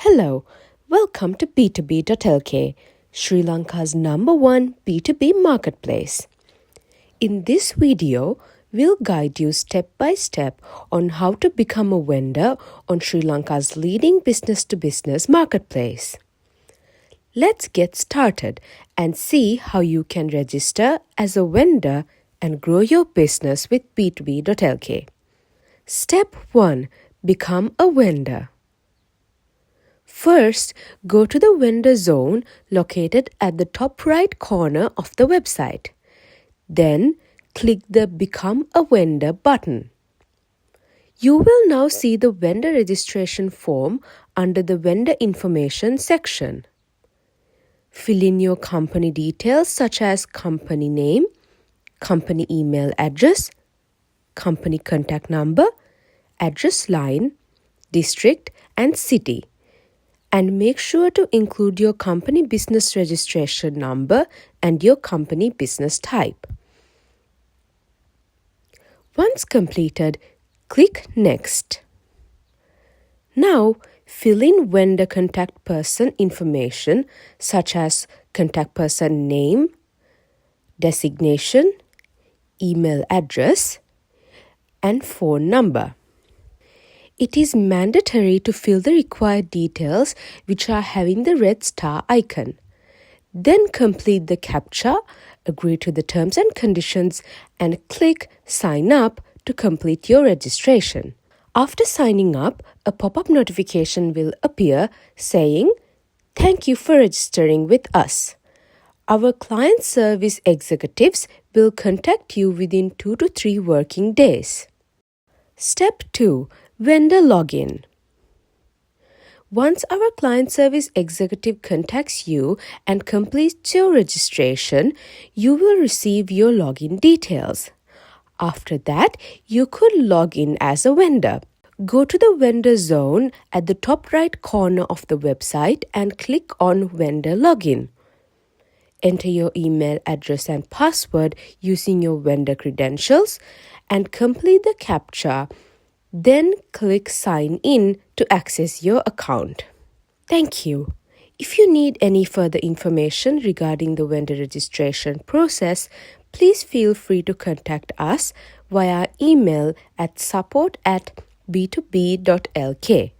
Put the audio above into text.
Hello, welcome to BtoB.lk, Sri Lanka's #1 B2B marketplace. In this video, we'll guide you step by step on how to become a vendor on Sri Lanka's leading business-to-business marketplace. Let's get started and see how you can register as a vendor and grow your business with BtoB.lk. Step 1. Become a vendor. First, go to the vendor zone located at the top right corner of the website. Then, click the Become a Vendor button. You will now see the vendor registration form under the Vendor Information section. Fill in your company details such as company name, company email address, company contact number, address line, district, and city. And make sure to include your company business registration number and your company business type. Once completed, click Next. Now, fill in vendor contact person information such as contact person name, designation, email address, and phone number. It is mandatory to fill the required details which are having the red star icon. Then complete the CAPTCHA, agree to the terms and conditions, and click Sign Up to complete your registration. After signing up, a pop-up notification will appear saying, "Thank you for registering with us. Our client service executives will contact you within 2 to 3 working days." Step 2. Vendor login. Once our client service executive contacts you and completes your registration, you will receive your login details. After that, you could log in as a vendor. Go to the vendor zone at the top right corner of the website and click on Vendor Login. Enter your email address and password using your vendor credentials and complete the CAPTCHA. Then click Sign In to access your account. Thank you. If you need any further information regarding the vendor registration process, please feel free to contact us via email at support@B2B.lk.